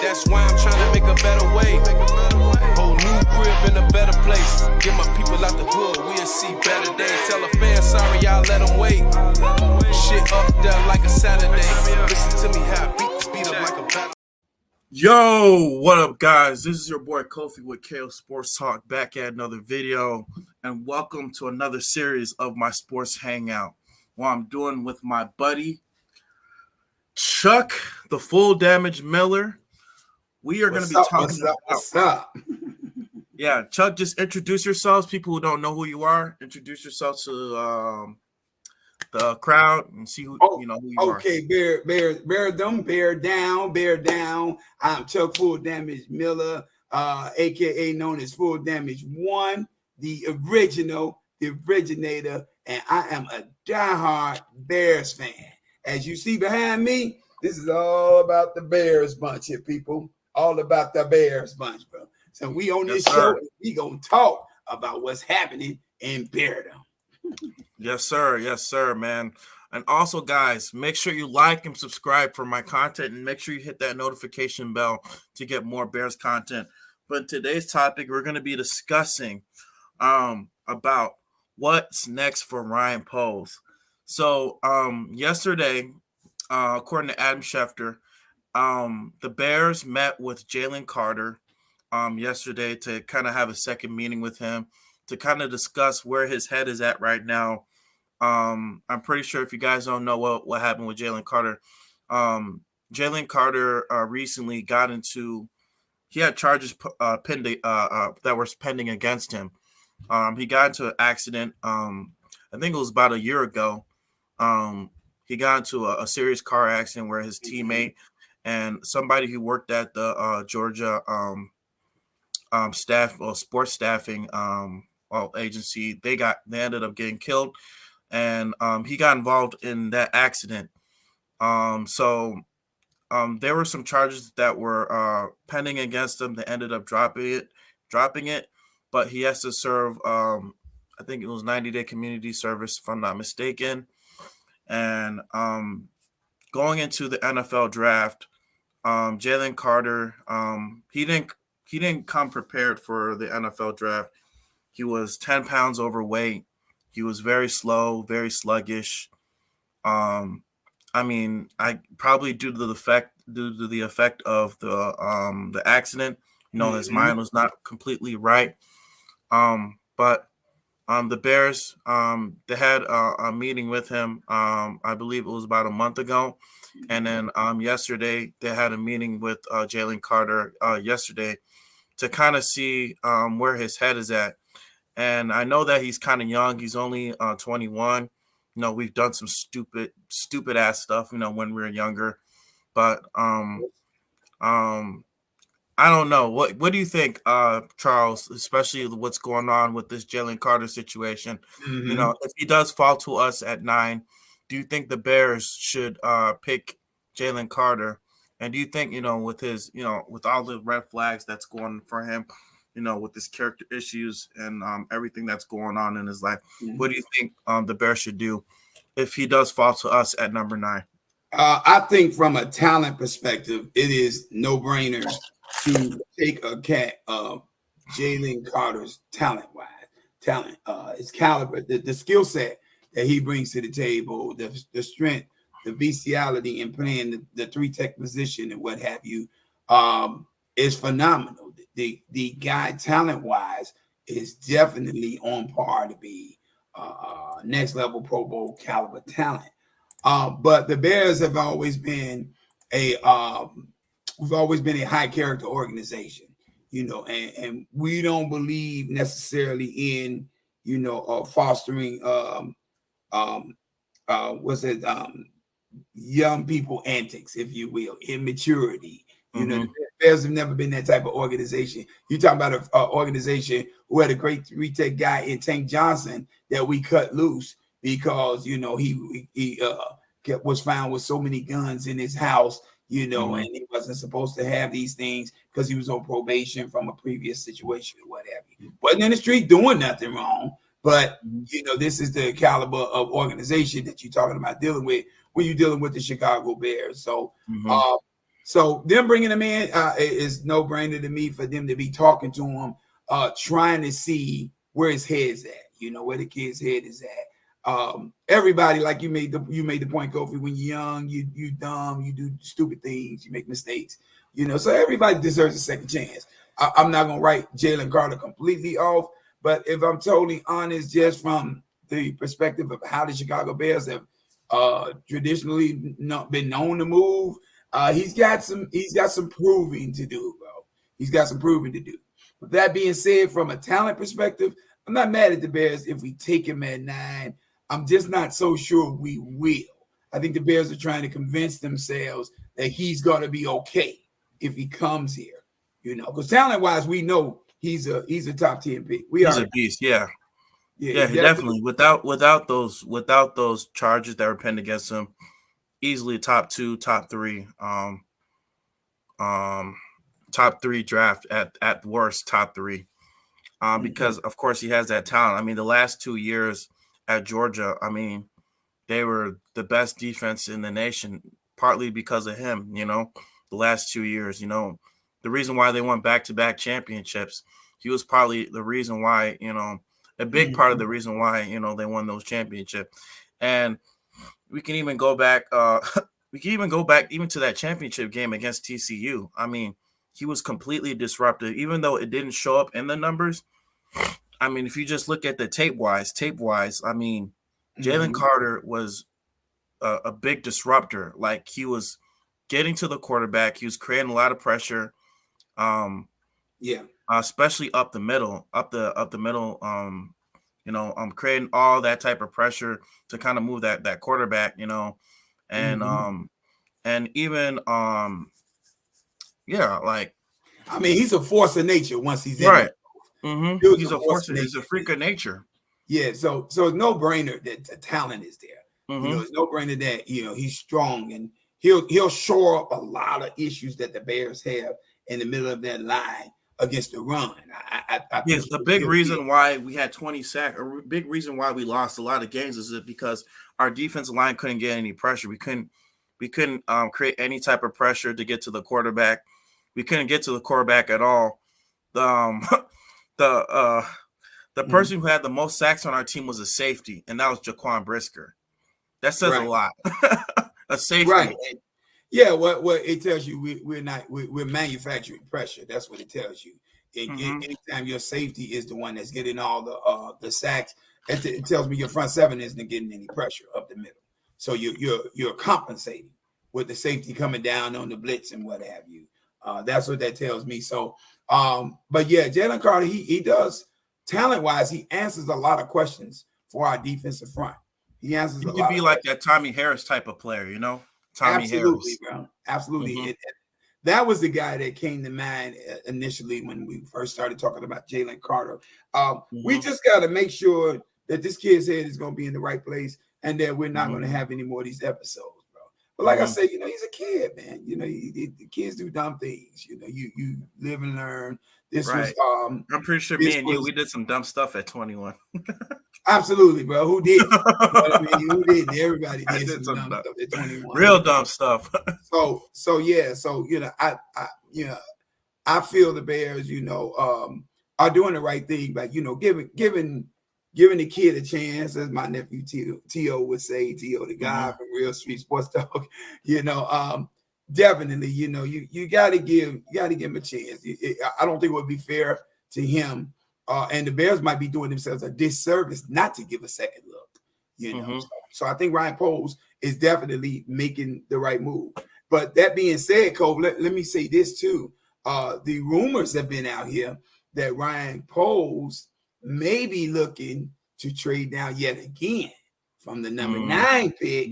That's why I'm trying to make a better way. Whole new crib in a better place. Get my people out the hood, we'll see better days. Tell a fan sorry, y'all let them wait. Shit up there like a Saturday. Listen to me how I beat this beat up like a battle. Yo, what up, guys? This is your boy Kofi with KO Sports Talk, back at another video, and welcome to another series of my sports hangout. What I'm doing with my buddy Chuck, the Full Damage Miller. We are going to be talking about what's up. Yeah, Chuck, just introduce yourselves. People who don't know who you are, introduce yourself to the crowd and see who who you are. Okay, bear down. I'm Chuck Full Damage Miller, aka known as Full Damage One, the original, the originator, and I am a diehard Bears fan. As you see behind me, this is all about the Bears bunch here, people. All about the Bears bunch, bro. So we on this show, we gonna talk about what's happening in Beardom. Yes, sir, man. And also, guys, make sure you like and subscribe for my content, and make sure you hit that notification bell to get more Bears content. But today's topic, we're going to be discussing about what's next for Ryan Poles. So yesterday, according to Adam Schefter, the Bears met with Jalen Carter yesterday to kind of have a second meeting with him, to kind of discuss where his head is at right now. I'm pretty sure if you guys don't know what happened with Jalen Carter, Jalen Carter recently got into, he had charges pending that were pending against him. He got into an accident. I think it was about a year ago. He got into a serious car accident where his teammate and somebody who worked at the Georgia sports staffing agency, they ended up getting killed, and he got involved in that accident. So there were some charges that were pending against him. They ended up dropping it, but he has to serve I think it was 90-day community service, if I'm not mistaken. And going into the NFL draft, Jalen Carter, he didn't come prepared for the NFL draft. He was 10 pounds overweight. He was very slow, very sluggish. I probably due to the effect of the accident. His mind was not completely right. But the Bears, they had a meeting with him. I believe it was about a month ago, and then yesterday they had a meeting with Jalen Carter yesterday to kind of see where his head is at. And I know that he's kind of young. He's only 21. We've done some stupid ass stuff, when we were younger. But I don't know. What do you think, Charles, especially what's going on with this Jalen Carter situation? Mm-hmm. If he does fall to us at 9, do you think the Bears should pick Jalen Carter? And do you think, with his, with all the red flags that's going for him, with his character issues and everything that's going on in his life, what do you think the Bears should do if he does fall to us at number 9? I think from a talent perspective, it is no-brainer to take a cat of Jalen Carter's talent, his caliber, the skill set that he brings to the table, the strength, the bestiality in playing the 3-tech position and what have you, is phenomenal. The guy, talent-wise, is definitely on par to be next level Pro Bowl caliber talent. But the Bears have always been a high character organization, and we don't believe necessarily in fostering young people antics, if you will, immaturity. The Bears have never been that type of organization. You talk about an organization who had a great 3-tech guy in Tank Johnson that we cut loose because he was found with so many guns in his house, and he wasn't supposed to have these things because he was on probation from a previous situation or what have you. Wasn't in the street doing nothing wrong, but this is the caliber of organization that you're talking about dealing with when you're dealing with the Chicago Bears. So So them bringing him in is no brainer to me for them to be talking to him, trying to see where his head's at. You know where the kid's head is at. Everybody, like you made the point, Kofi. When you're young, you dumb, you do stupid things, you make mistakes. You know, so everybody deserves a second chance. I'm not gonna write Jalen Carter completely off, but if I'm totally honest, just from the perspective of how the Chicago Bears have traditionally not been known to move, he's got some proving to do, bro. He's got some proving to do. With that being said, from a talent perspective, I'm not mad at the Bears if we take him at 9. I'm just not so sure we will. I think the Bears are trying to convince themselves that he's going to be okay if he comes here. You know, because talent-wise, we know he's a top 10 pick. He's a beast, yeah. Yeah, definitely. Without those charges that were pinned against him, easily top 2, top 3, top 3 draft at worst, top 3. Because of course he has that talent. I mean, the last 2 years at Georgia, I mean, they were the best defense in the nation, partly because of him. You know, the last 2 years. You know, the reason why they won back-to-back championships, he was probably the reason why. You know, a big part of the reason why they won those championships. And we can even go back. Even to that championship game against TCU. I mean, he was completely disruptive, even though it didn't show up in the numbers. I mean, if you just look at the tape-wise, I mean, Jalen Carter was a big disruptor. Like, he was getting to the quarterback. He was creating a lot of pressure. Especially up the middle, creating all that type of pressure to kind of move that quarterback, and even like, I mean, he's a force of nature once he's in right. it. He's a force. He's a freak of nature. Yeah, so it's no brainer that the talent is there. It's no brainer that he's strong and he'll shore up a lot of issues that the Bears have in the middle of that line against the run. I yes, the big reason why we had 20 sacks, or big reason why we lost a lot of games, is because our defensive line couldn't get any pressure. We couldn't create any type of pressure to get to the quarterback. We couldn't get to the quarterback at all. The person who had the most sacks on our team was a safety, and that was Jaquan Brisker. That says a lot. A safety, right? Yeah, what it tells you, we're manufacturing pressure. That's what it tells you. Anytime your safety is the one that's getting all the sacks, it tells me your front seven isn't getting any pressure up the middle. So you're compensating with the safety coming down on the blitz and what have you. That's what that tells me. So, but yeah, Jalen Carter, he does talent-wise. He answers a lot of questions for our defensive front. He answers a lot. He could be like that Tommy Harris type of player, Tommy Absolutely, Harris. Bro. Absolutely. That was the guy that came to mind initially when we first started talking about Jalen Carter. We just got to make sure that this kid's head is going to be in the right place and that we're not going to have any more of these episodes, bro. But like I said, he's a kid, man. The kids do dumb things. You live and learn. This was I'm pretty sure me and we did some dumb stuff at 21. Absolutely, bro. Who did? Who did? Everybody did some dumb stuff at 21. Real dumb stuff. So I feel the Bears, are doing the right thing by giving the kid a chance, as my nephew T.O. would say, T.O. the guy from Real Street Sports Talk. Definitely, you got to give him a chance. I don't think it would be fair to him, and the Bears might be doing themselves a disservice not to give a second look. So I think Ryan Poles is definitely making the right move. But that being said, Cole, let me say this too. The rumors have been out here that Ryan Poles may be looking to trade down yet again from the number 9 pick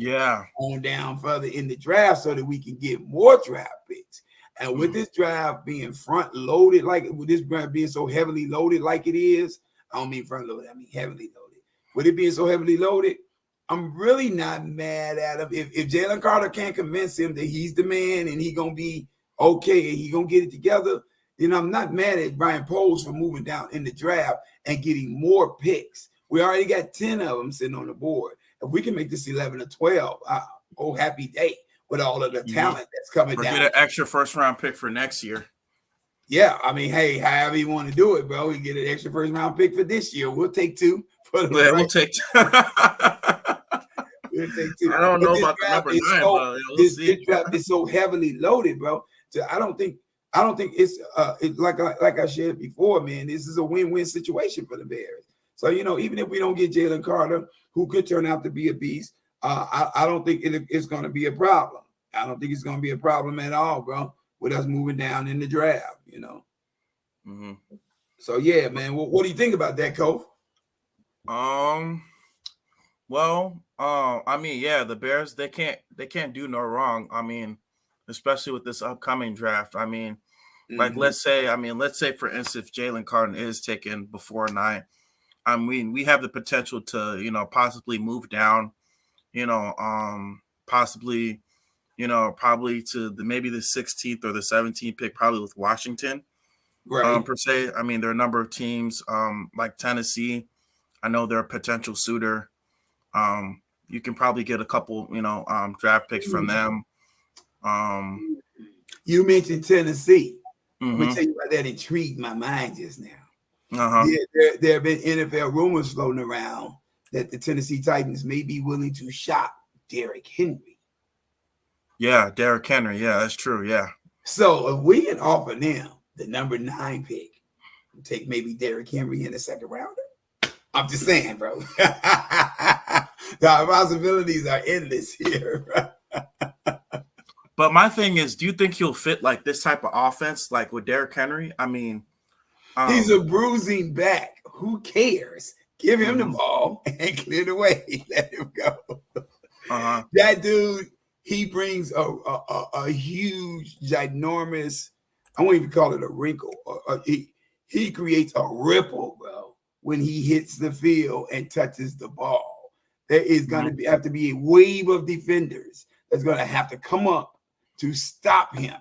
on down further in the draft so that we can get more draft picks. And with this draft being front loaded, with this draft being so heavily loaded like it is, I don't mean front loaded, I mean heavily loaded. With it being so heavily loaded, I'm really not mad at him. If Jalen Carter can't convince him that he's the man and he gonna be okay and he gonna get it together, then I'm not mad at Brian Poles for moving down in the draft and getting more picks. We already got 10 of them sitting on the board. If we can make this 11 or 12, happy day. with all of the talent that's coming or down. get an extra first-round pick for next year. Yeah, I mean, hey, however you want to do it, bro, you get an extra first-round pick for this year. We'll take 2 for the Yeah, we'll take. We'll take 2. I don't But know this about the draft number is 9, so, but we'll see. this draft is so heavily loaded, bro. So I don't think it's like I shared before, man. This is a win-win situation for the Bears. So even if we don't get Jalen Carter, who could turn out to be a beast, I don't think it's going to be a problem. I don't think it's going to be a problem at all, bro, with us moving down in the draft. Mm-hmm. So yeah, man. What do you think about that, Kof? Well, I mean, yeah, the Bears they can't do no wrong. I mean, especially with this upcoming draft. I mean, like let's say for instance, if Jalen Carter is taken before 9, I mean, we have the potential to possibly move down, possibly, probably to maybe the 16th or the 17th pick, probably with Washington. Right. Per se. I mean, there are a number of teams like Tennessee. I know they're a potential suitor. You can probably get a couple, draft picks from them. You mentioned Tennessee. Mm-hmm. Let me tell you about that intrigued my mind just now. Uh-huh. Yeah, there have been NFL rumors floating around that the Tennessee Titans may be willing to shop Derrick Henry. Yeah, Derrick Henry. Yeah, that's true. Yeah. So if we can offer them the number 9 pick, take maybe Derrick Henry in the second rounder. I'm just saying, bro. The possibilities are endless here. But my thing is, do you think he'll fit like this type of offense, like with Derrick Henry? I mean, he's a bruising back. Who cares? Give him the ball and clear the way. Let him go. Uh-huh. That dude, he brings a huge, ginormous, I won't even call it a wrinkle. He creates a ripple, bro, when he hits the field and touches the ball. There is going to have to be a wave of defenders that's going to have to come up to stop him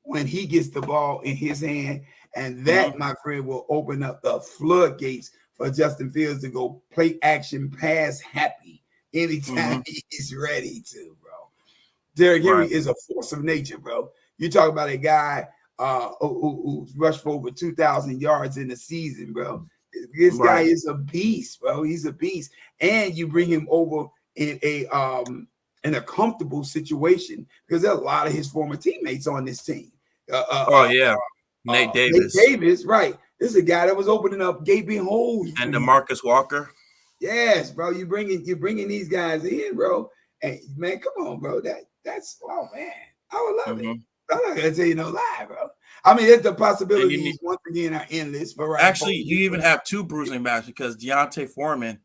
when he gets the ball in his hand. And that, my friend, will open up the floodgates for Justin Fields to go play action pass happy anytime he's ready to, bro. Derrick Henry is a force of nature, bro. You talk about a guy who's rushed for over 2,000 yards in the season, bro. This guy is a beast, bro. He's a beast. And you bring him over in a comfortable situation because there are a lot of his former teammates on this team. Nate Davis. Nate Davis, right. This is a guy that was opening up gaping holes. And DeMarcus Walker. Yes, bro. You're bringing these guys in, bro. And man, come on, bro. That's oh man. I would love it. I'm not gonna tell you no lie, bro. I mean, the possibilities once again are endless. For actually, you even have 2 bruising backs because Deontay Foreman,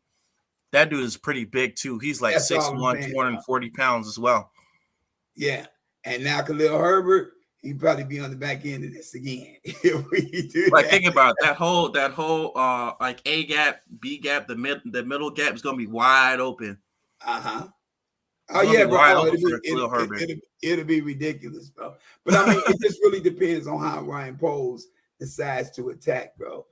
that dude is pretty big too. He's like 6'1", 240 pounds as well. Yeah, and now Khalil Herbert, he'd probably be on the back end of this again if we do. Like, think about it. that whole like A gap, B gap, the middle gap is gonna be wide open. Oh yeah, bro. It'll be ridiculous, bro. But I mean, it just really depends on how Ryan Poles decides to attack, bro.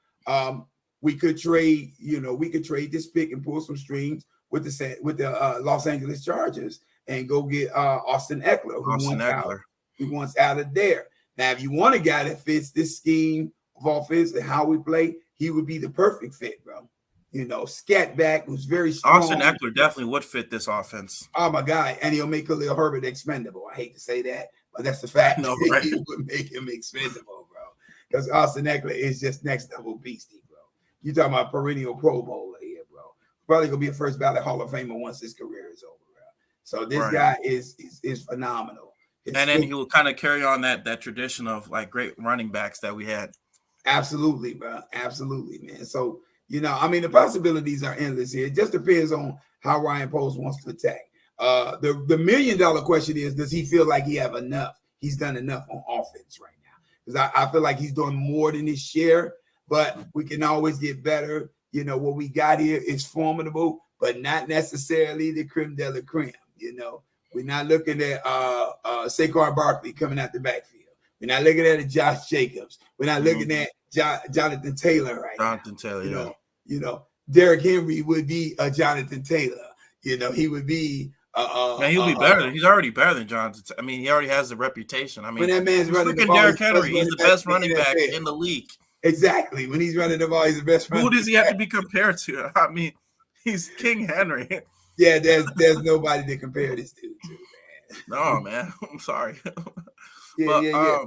We could trade, this pick and pull some strings with the Los Angeles Chargers and go get Austin Eckler, who wants out of there. Now, if you want a guy that fits this scheme of offense and how we play, he would be the perfect fit, bro. Scat back, who's very strong. Austin Eckler definitely would fit this offense. Oh, my God. And he'll make Khalil Herbert expendable. I hate to say that, but that's the fact. No, right. He would make him expendable, bro. Because Austin Eckler is just next level beastie, bro. You're talking about perennial Pro Bowler here, bro. Probably going to be a first ballot Hall of Famer once his career is over, bro. So this guy is phenomenal. And then he will kind of carry on that tradition of like great running backs that we had. Absolutely, bro. Absolutely, man. So, I mean, the possibilities are endless here. It just depends on how Ryan Poles wants to attack. The $1 million question is, does he feel like he have enough? He's done enough on offense right now. Because I feel like he's doing more than his share, but we can always get better. What we got here is formidable, but not necessarily the creme de la creme. We're not looking at Saquon Barkley coming out the backfield. We're not looking at a Josh Jacobs. We're not looking at Jonathan Taylor right now. Taylor, Derrick Henry would be a Jonathan Taylor. He would be Man, he'll be better. He's already better than Johnson. I mean, he already has the reputation. I when mean, that man's he's running the freaking ball, Derrick Henry. He's the best running back NFL. in the league. Exactly. When he's running the ball, he's the best running Who does he back. have to be compared to? I mean, he's King Henry. Yeah, there's nobody to compare this dude to, man. No, man. I'm sorry. Yeah.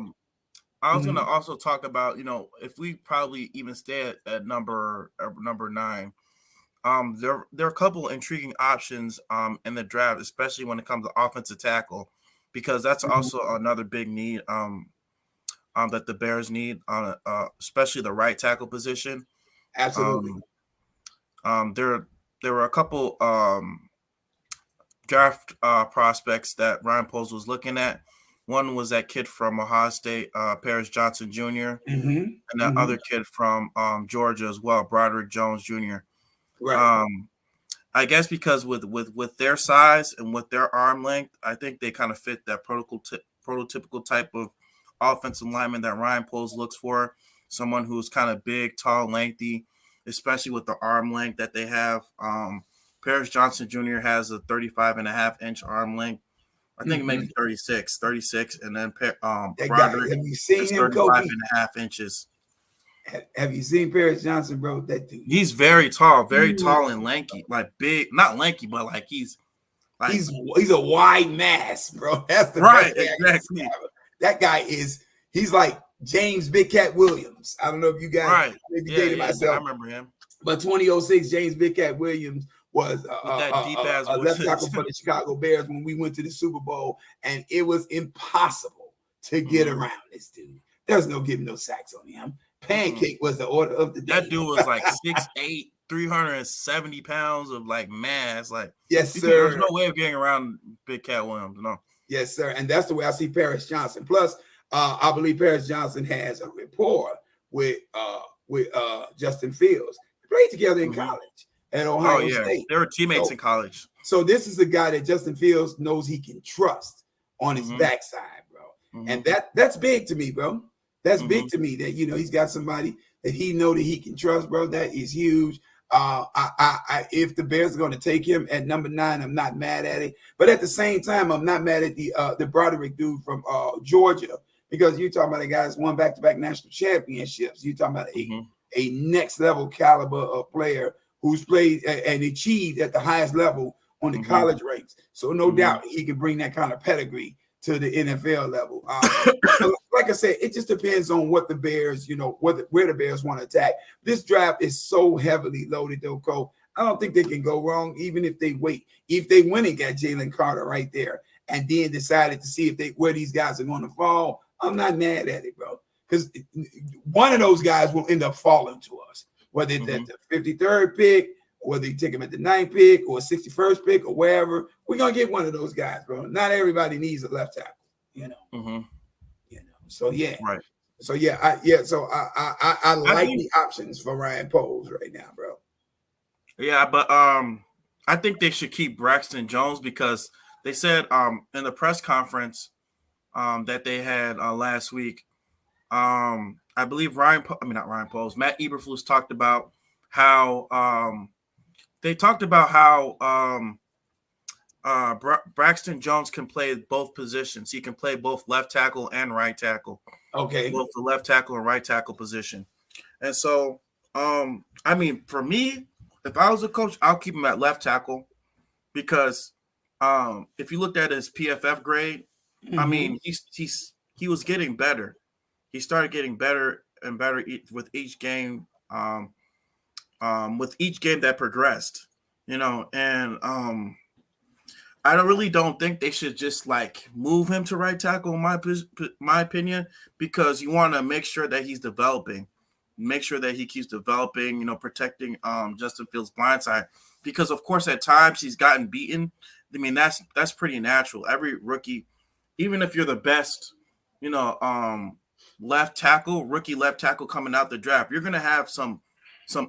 I was gonna also talk about, if we probably even stay at number 9. There are a couple intriguing options in the draft, especially when it comes to offensive tackle, because that's also another big need that the Bears need on especially the right tackle position. Absolutely. There were a couple draft prospects that Ryan Poles was looking at. One was that kid from Ohio State, Paris Johnson Jr., and that other kid from Georgia as well, Broderick Jones Jr. Right. I guess because with their size and with their arm length, I think they kind of fit that prototypical type of offensive lineman that Ryan Poles looks for. Someone who's kind of big, tall, lengthy, especially with the arm length that they have. Paris Johnson Jr. has a 35.5-inch arm length. I think maybe 36, and then Broderick have you seen is him, 35.5 inches. Have you seen Paris Johnson, bro? That dude. He's very tall and lanky, like big, not lanky, but like he's a wide mass, bro. That's the right, exactly. That guy he's like James Big Cat Williams. I don't know if you guys maybe dated myself. I remember him. But 2006, James Big Cat Williams was a left tackle for the Chicago Bears when we went to the Super Bowl, and it was impossible to get around this dude. There's no giving no sacks on him. Pancake was the order of the day. That dude was like 6'8", 370 pounds of like mass. Like, yes, sir. There's no way of getting around Big Cat Williams. No. Yes, sir. And that's the way I see Paris Johnson. Plus, I believe Paris Johnson has a rapport with Justin Fields. They played together in college at Ohio State. They were teammates in college. So this is a guy that Justin Fields knows he can trust on his backside, bro. And that's big to me, bro. That's big to me that, he's got somebody that he know that he can trust, bro. That is huge. If the Bears are going to take him at number 9, I'm not mad at it. But at the same time, I'm not mad at the Broderick dude from Georgia, because you're talking about a guy that's won back-to-back national championships. You're talking about a next level caliber of player who's played and achieved at the highest level on the college ranks. So no doubt he can bring that kind of pedigree to the NFL level. Like I said, it just depends on what the Bears, where the Bears want to attack. This draft is so heavily loaded, though, Cole. I don't think they can go wrong, even if they wait. If they went and got Jalen Carter right there and then decided to see where these guys are going to fall, I'm not mad at it, bro. Because one of those guys will end up falling to us, whether it's at the 53rd pick, whether you take him at the 9th pick or 61st pick or wherever. We're going to get one of those guys, bro. Not everybody needs a left tackle, So, yeah. Right. So, yeah. I like the options for Ryan Poles right now, bro. Yeah, but I think they should keep Braxton Jones, because they said in the press conference that they had last week, I believe Matt Eberflus talked about how Braxton Jones can play both positions. He can play both left tackle and right tackle. Okay. Both the left tackle and right tackle position. And so, for me, if I was a coach, I'll keep him at left tackle, because if you looked at his PFF grade, he was getting better. He started getting better and better with each game. With each game that progressed, and I don't think they should just like move him to right tackle, in my opinion, because you want to make sure that he's developing, make sure that he keeps developing, protecting Justin Fields' blindside, because of course at times he's gotten beaten. I mean, that's pretty natural. Every rookie, even if you're the best, rookie left tackle coming out the draft, you're gonna have some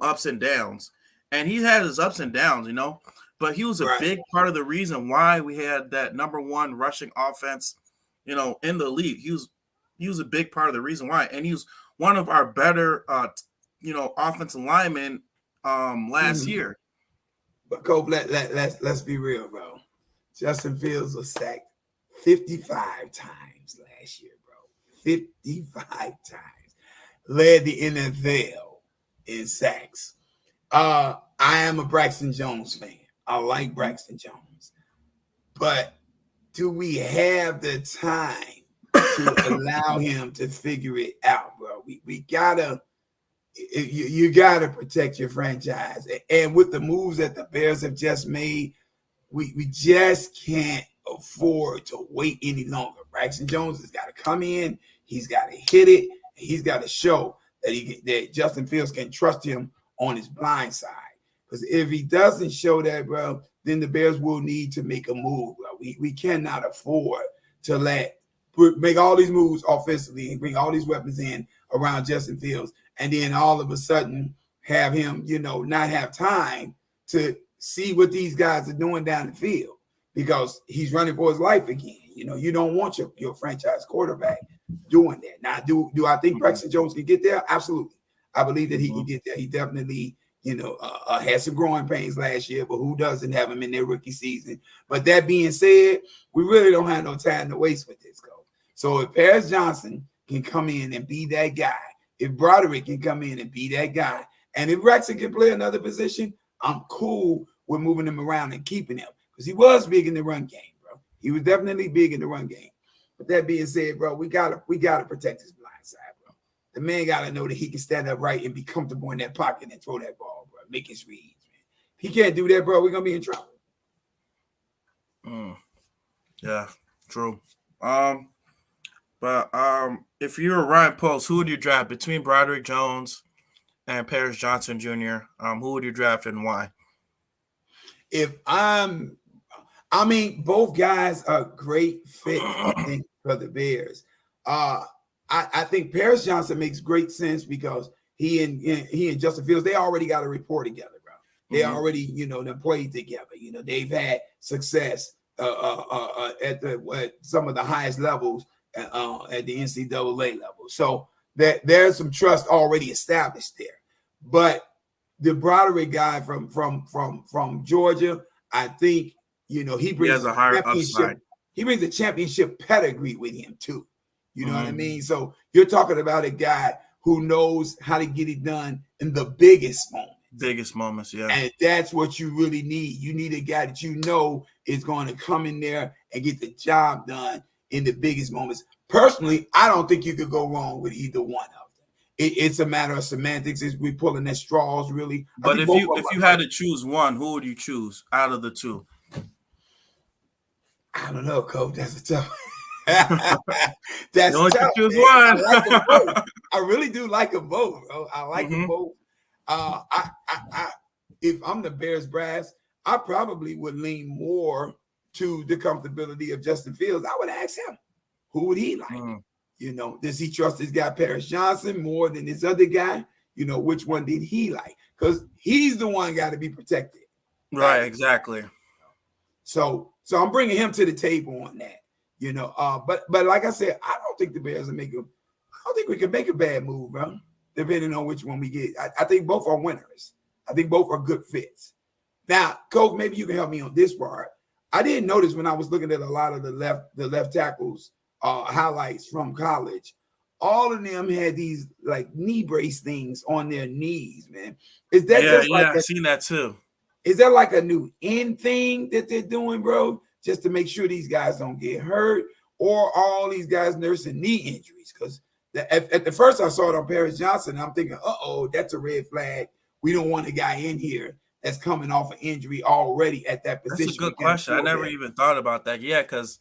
ups and downs, and he had his ups and downs, but he was a big part of the reason why we had that number 1 rushing offense, in the league. He was a big part of the reason why, and he was one of our better, offensive linemen last year. But Cole, let's be real, bro. Justin Fields was sacked 55 times last year, bro. 55 times. Led the NFL in sacks. I am a Braxton Jones fan. I like Braxton Jones. But do we have the time to allow him to figure it out, bro? We gotta you gotta protect your franchise. And with the moves that the Bears have just made, we just can't afford to wait any longer. Braxton Jones has got to come in, he's got to hit it, and he's got to show that Justin Fields can trust him on his blind side. Because if he doesn't show that, bro, then the Bears will need to make a move. Bro. We cannot afford to make all these moves offensively and bring all these weapons in around Justin Fields, and then all of a sudden have him, not have time to see what these guys are doing down the field because he's running for his life again. You don't want your franchise quarterback doing that. Now, do I think Braxton Jones can get there? Absolutely. I believe that he can get there. He definitely, had some growing pains last year, but who doesn't have him in their rookie season? But that being said, we really don't have no time to waste with this, coach. So if Paris Johnson can come in and be that guy, if Broderick can come in and be that guy, and if Braxton can play another position, I'm cool with moving him around and keeping him because he was big in the run game, bro. He was definitely big in the run game. But that being said, bro, we gotta protect his blind side, bro. The man gotta know that he can stand up right and be comfortable in that pocket and throw that ball, bro. Make his reads, man. If he can't do that, bro, we're gonna be in trouble. Yeah, true. But if you were Ryan Post, who would you draft between Broderick Jones and Paris Johnson Jr.? Who would you draft and why? Both guys are great fit for the Bears. I think Paris Johnson makes great sense because he and Justin Fields, they already got a rapport together, bro. They already, they played together. They've had success at some of the highest levels at the NCAA level. So there's some trust already established there. But the Broderick guy from Georgia, I think, he brings a higher upside. He brings a championship pedigree with him too. You know what I mean? So you're talking about a guy who knows how to get it done in the biggest moments. Biggest moments, yeah. And that's what you really need. You need a guy that is going to come in there and get the job done in the biggest moments. Personally, I don't think you could go wrong with either one of them. It's a matter of semantics. We're pulling at straws, really. But if you had to choose one, who would you choose out of the two? I don't know, Coach. That's a tough. That's tough. Choose one. I really do like them both, bro. I like them both. If I'm the Bears brass, I probably would lean more to the comfortability of Justin Fields. I would ask him, who would he like? Does he trust this guy Paris Johnson more than this other guy? Which one did he like? Because he's the one got to be protected. Right, exactly. So I'm bringing him to the table on that. But like I said, I don't think the Bears will make I don't think we can make a bad move, bro. Depending on which one we get. I think both are winners. I think both are good fits. Now, Coach, maybe you can help me on this part. I didn't notice when I was looking at a lot of the left tackles highlights from college, all of them had these like knee brace things on their knees, man. Is that I've seen that too. Is that like a new in thing that they're doing, bro? Just to make sure these guys don't get hurt, or all these guys nursing knee injuries? Because at the first I saw it on Paris Johnson, I'm thinking, that's a red flag. We don't want a guy in here that's coming off an injury already at that position. That's a good question. I never even thought about that. Yeah, because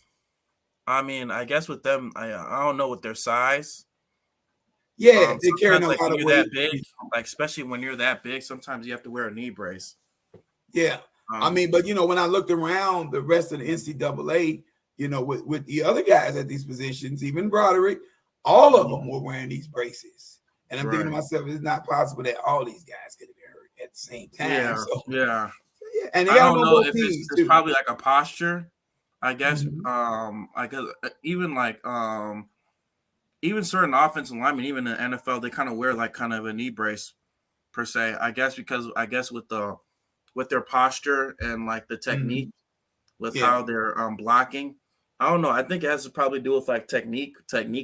I guess with them, I don't know with their size. Yeah, they carry a lot of weight. That big, like especially when you're that big, sometimes you have to wear a knee brace. Yeah, but when I looked around the rest of the NCAA, with the other guys at these positions, even Broderick, all of them were wearing these braces. And I'm thinking to myself, it's not possible that all these guys could have been hurt at the same time. Yeah. And they got I don't know if it's probably like a posture, I guess. I guess even certain offensive linemen, even in the NFL, they kind of wear like kind of a knee brace per se. I guess because with their posture and like the technique, with how they're blocking. I don't know. I think it has to probably do with like technique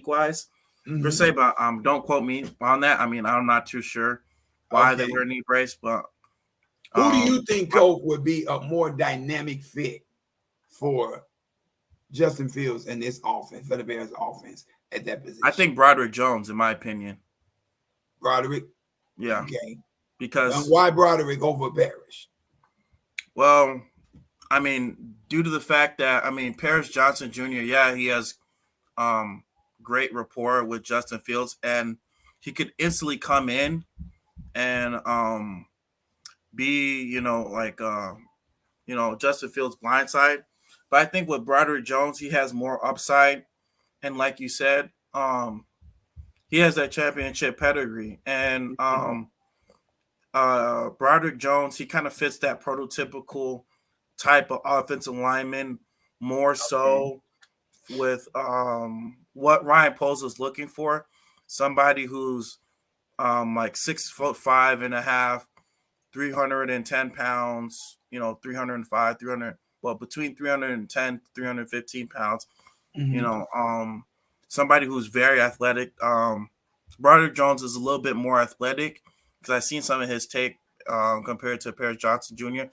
wise. Per se, but don't quote me on that. I mean, I'm not too sure why they wear a knee brace, but who do you think, Coach, would be a more dynamic fit for Justin Fields and this offense, for the Bears offense at that position? I think Broderick Jones, in my opinion. Broderick? Yeah. Okay. Because and why Broderick over Parrish? Well, I mean, due to the fact that, I mean, Paris Johnson Jr., he has great rapport with Justin Fields, and he could instantly come in and be, Justin Fields' blindside. But I think with Broderick Jones, he has more upside. And like you said, he has that championship pedigree. And Broderick Jones, he kind of fits that prototypical type of offensive lineman more so with what Ryan Poles is looking for. Somebody who's like 6'5.5", 310 pounds, 305, 300, between 310, 315 pounds, somebody who's very athletic. Broderick Jones is a little bit more athletic because I've seen some of his tape compared to Paris Johnson Jr.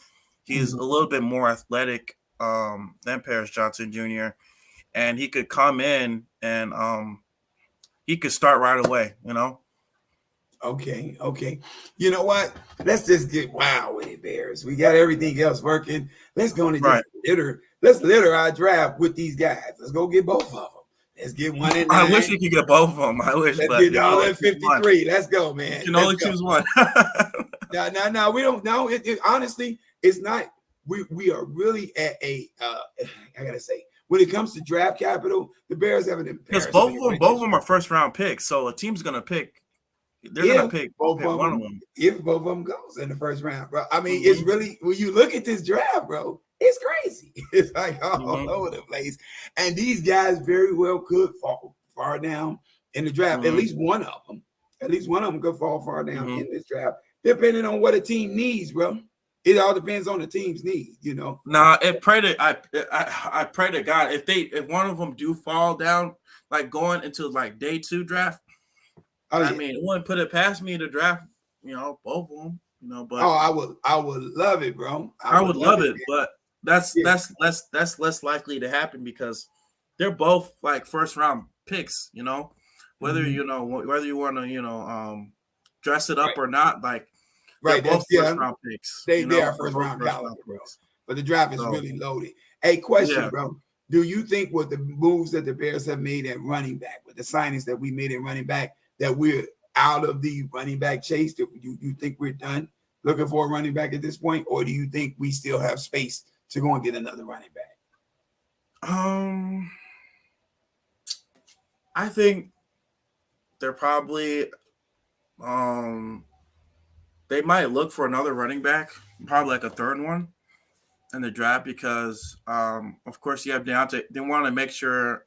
He's a little bit more athletic than Paris Johnson Jr. And he could come in and he could start right away, Okay. You know what? Let's just get wild with it, Bears. We got everything else working. Let's go and just litter our draft with these guys. Let's go get both of them. Let's get 1 and 9. I wish we could get both of them. I wish. Let's get all at 53. Let's go, man. You can only choose one. No. We don't know. Honestly, it's not. We are really at a. I gotta say, when it comes to draft capital, the Bears have an embarrassment. Because both of them are first round picks, so a team's gonna pick. They're gonna pick one of them. If both of them goes in the first round, bro. I mean, it's really when you look at this draft, bro. It's crazy. It's like all over the place, and these guys very well could fall far down in the draft. At least one of them could fall far down in this draft, depending on what a team needs, bro. It all depends on the team's needs, Nah, I pray to God if one of them do fall down, like going into like day 2 draft. I mean, it wouldn't put it past me to draft, both of them, But I would love it, bro. I would love it, but that's less likely to happen because they're both like first round picks, whether you want to dress it up or not, like they're both first round picks. They are first round picks, but the draft is really loaded. Hey, question, bro. Do you think with the moves that the Bears have made at running back, with the signings that we made at running back, that we're out of the running back chase? Do you think we're done looking for a running back at this point, or do you think we still have space to go and get another running back? I think they're probably they might look for another running back, probably like a third one in the draft because of course you have Deontay. They want to make sure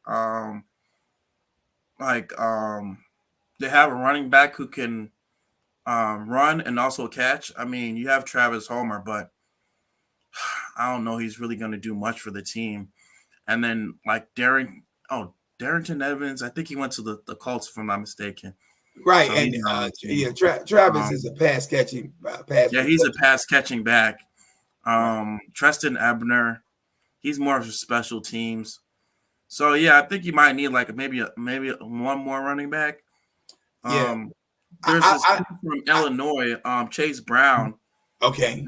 they have a running back who can run and also catch. I mean, you have Travis Homer, but I don't know he's really going to do much for the team. And then like Darrington Evans, I think he went to the Colts if I'm not mistaken. Right, so and Travis is a pass catching. He's a pass catching back. Treston Ebner, he's more of special teams. So I think you might need like maybe one more running back. There's this kid from Illinois, Chase Brown. Okay.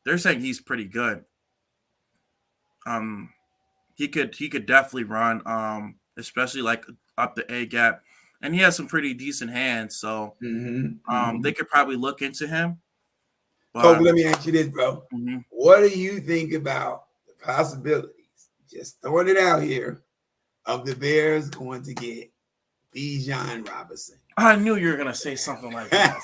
They're saying he's pretty good. He could definitely run, especially like up the A gap, and he has some pretty decent hands. So they could probably look into him. But let me ask you this, bro. What do you think about the possibilities? Just throwing it out here of the Bears going to get Bijan Robinson. I knew you were gonna say something like that.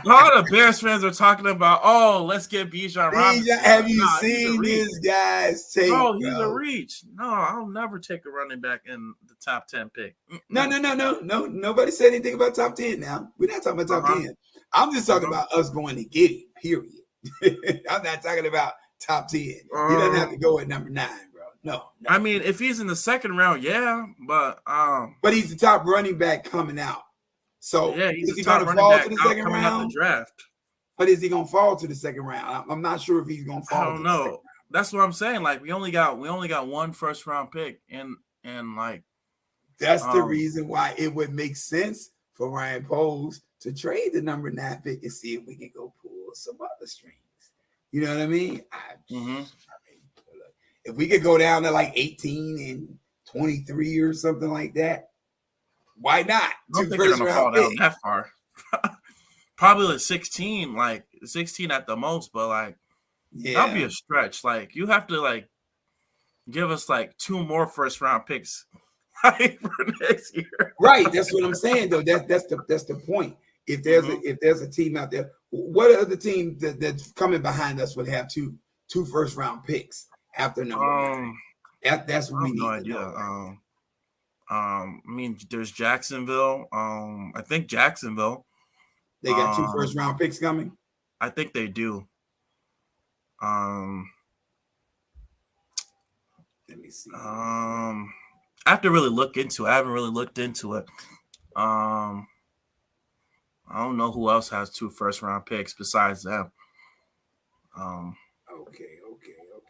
A lot of Bears fans are talking about, let's get Bijan Robinson. Have you seen this guy's tape? Oh, he's a reach. No, I'll never take a running back in the top 10 pick. No. Nobody said anything about top 10 now. We're not talking about top 10. I'm just talking about us going to get him, period. I'm not talking about top 10. He doesn't have to go at number 9, bro. No. I mean, if he's in the second round, yeah, but he's the top running back coming out. So yeah, he's is he the top going to running fall back to the second coming out round? the draft. But is he going to fall to the second round? I'm not sure if he's going to fall. I don't know. That's what I'm saying. Like we only got one first round pick, and like that's the reason why it would make sense for Ryan Poles to trade the number 9 pick and see if we can go pull some other strings. You know what I mean? If we could go down to like 18 and 23 or something like that, why not? I don't think they're gonna fall down that far. Probably like 16 at the most, but like that'll be a stretch. Like you have to like give us like 2 more first round picks for next year. Right. That's what I'm saying though. That's the point. If there's a team out there, what other team that's coming behind us would have two first round picks after number 9? That's what we need. No idea. Know, I mean, there's Jacksonville. I think Jacksonville. They got 2 first round picks coming. I think they do. Let me see. I have to really look into it. I haven't really looked into it. I don't know who else has 2 first round picks besides them. Okay.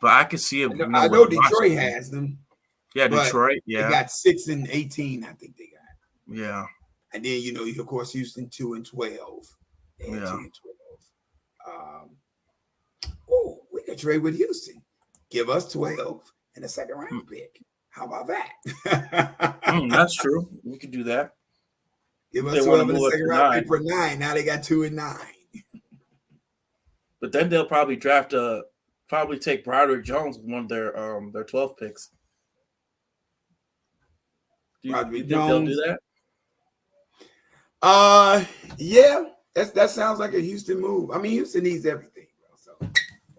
But I could see it. I know Detroit has them. Yeah, Detroit. Yeah, they got 6 and 18. I think they got. Yeah. And then of course, Houston 2 and 12. Yeah. 2 and 12. We could trade with Houston. Give us 12 and a second round pick. How about that? That's true. We could do that. Give us 12 and a second round pick for 9. Now they got 2 and 9. But then they'll probably probably take Broderick Jones with one of their 12 picks. Do you think they'll do that? Yeah, that sounds like a Houston move. I mean, Houston needs everything,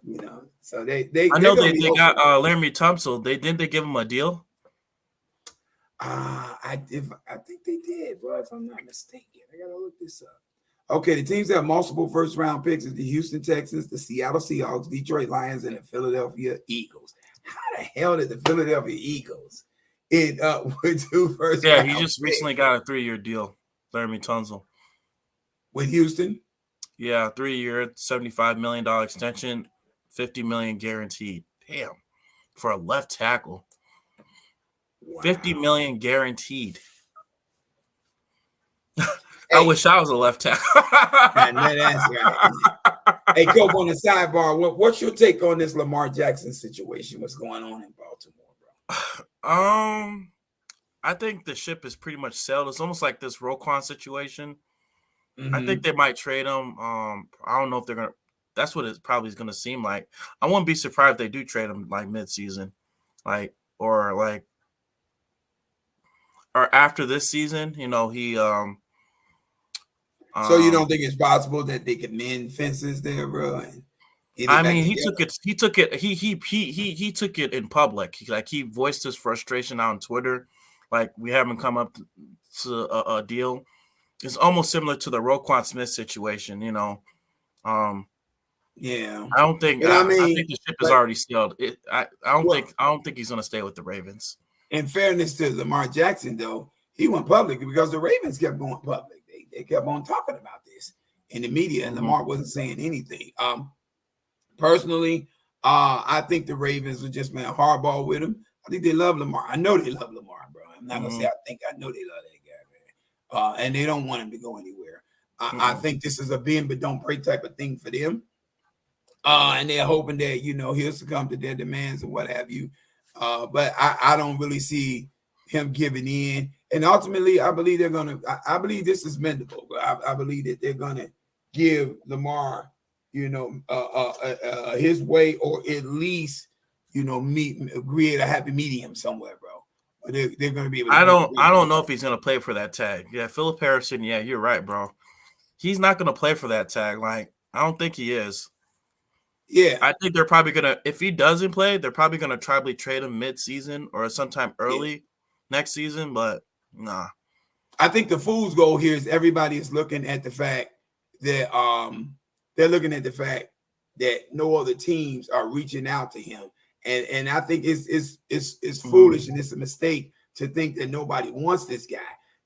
bro. So they. I know they got Laramie Tunsil. They give him a deal. I think they did, bro. If I'm not mistaken, I gotta look this up. Okay, the teams that have multiple first round picks is the Houston Texans, the Seattle Seahawks, Detroit Lions, and the Philadelphia Eagles. How the hell did the Philadelphia Eagles end up with 2 first round he just recently got a 3-year deal. Laramie Tunsil. With Houston? Yeah, 3-year, $75 million extension, $50 million guaranteed. Damn. For a left tackle. Wow. $50 million guaranteed. I wish I was a left tackle. That's right. Hey, Cope, on the sidebar, what's your take on this Lamar Jackson situation? What's going on in Baltimore, bro? I think the ship is pretty much sailed. It's almost like this Roquan situation. Mm-hmm. I think they might trade him. I don't know if they're gonna. That's what it probably is gonna seem like. I wouldn't be surprised if they do trade him like mid-season, or after this season. He. So you don't think it's possible that they could mend fences there, bro? I mean, he took it. He took it in public. He voiced his frustration on Twitter. Like, we haven't come up to a deal. It's almost similar to the Roquan Smith situation, Yeah. I don't think. I think the ship is already sailed. I don't think he's going to stay with the Ravens. In fairness to Lamar Jackson, though, he went public because the Ravens kept going public. They kept on talking about this in the media, and Lamar wasn't saying anything. Personally, I think the Ravens were just hardball with him. I think they love Lamar. I know they love Lamar, bro. I'm not gonna say I know they love that guy, man. And they don't want him to go anywhere. I think this is a bend but don't break type of thing for them. And they're hoping that he'll succumb to their demands and what have you. But I don't really see him giving in. And ultimately, I believe they're gonna. I believe this is mendable. But I believe that they're gonna give Lamar, his way, or at least, create a happy medium somewhere, bro. But they're gonna be able to. I don't know if he's gonna play for that tag. Yeah, Philip Harrison. Yeah, you're right, bro. He's not gonna play for that tag. Like, I don't think he is. Yeah, I think they're probably gonna. If he doesn't play, they're probably gonna probably trade him mid-season or sometime early next season. But nah. I think the fool's goal here is everybody is looking at the fact that they're looking at the fact that no other teams are reaching out to him. And I think it's foolish and it's a mistake to think that nobody wants this guy.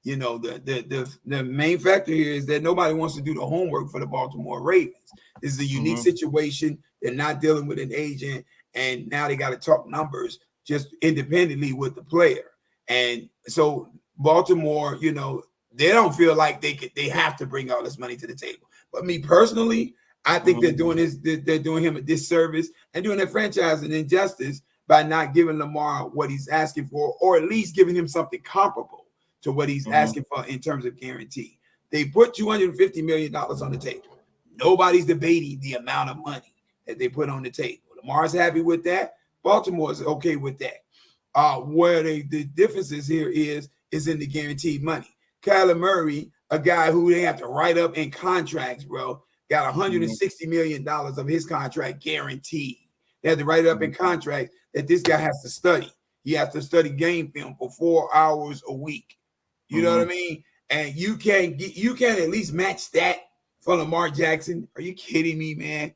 You know, the main factor here is that nobody wants to do the homework for the Baltimore Ravens. This is a unique situation. They're not dealing with an agent, and now they got to talk numbers just independently with the player. And so Baltimore, you know, they don't feel like they have to bring all this money to the table. But me personally, I think they're doing him a disservice and doing their franchise an injustice by not giving Lamar what he's asking for, or at least giving him something comparable to what he's asking for in terms of guarantee. They put $250 million on the table. Nobody's debating the amount of money that they put on the table. Lamar's happy with that. Baltimore's okay with that. Where the difference is here is in the guaranteed money. Kyler Murray, a guy who they have to write up in contracts, bro, got $160 million of his contract guaranteed. They had to write it up in contract that this guy has to study. He has to study game film for 4 hours a week. You know what I mean? And you can at least match that for Lamar Jackson. Are you kidding me, man?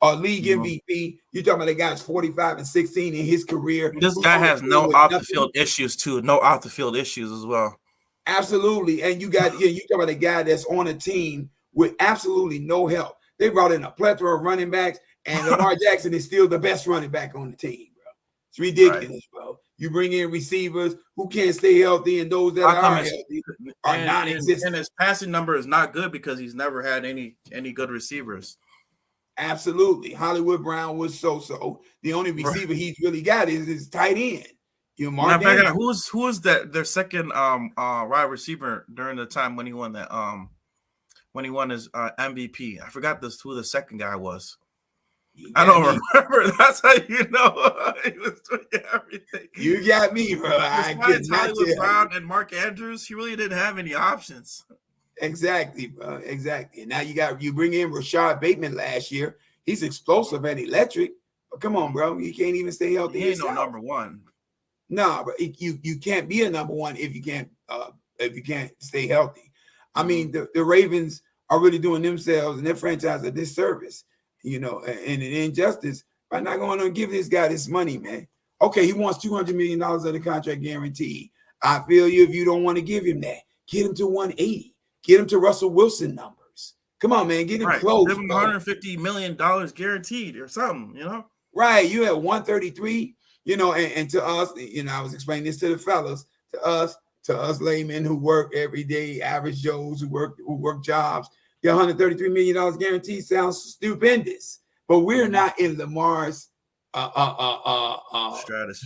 Or league MVP. You're talking about the guy's 45-16 in his career. This guy has no off the field issues too. No off the field issues as well. Absolutely. And you talk about a guy that's on a team with absolutely no help. They brought in a plethora of running backs, and Lamar Jackson is still the best running back on the team, bro. It's ridiculous, bro. You bring in receivers who can't stay healthy, and those that are healthy are non-existent. And his passing number is not good because he's never had any good receivers. Absolutely. Hollywood Brown was so. The only receiver he's really got is his tight end. You know, Mark who was that their second wide receiver during the time when he won that when he won his MVP? I forgot who the second guy was. I don't remember. That's how you know he was doing everything. You got me, bro. Besides Hollywood Brown and Mark Andrews, he really didn't have any options. Exactly, bro. Exactly. And now you bring in Rashad Bateman last year. He's explosive and electric. But come on, bro. You can't even stay healthy. He ain't no number one. No, but you can't be a number one if you can't stay healthy. I mean, the Ravens are really doing themselves and their franchise a disservice, you know, and an injustice by not going to give this guy this money, man. Okay, he wants $200 million of the contract guaranteed. I feel you if you don't want to give him that. Get him to 180. Get him to Russell Wilson numbers. Come on, man. Get him close. Give him $150 million guaranteed or something, you know? Right. You at 133, you know, and to us, you know, I was explaining this to the fellas, to us laymen who work every day, average Joes who work jobs, get $133 million guaranteed sounds stupendous. But we're not in Lamar's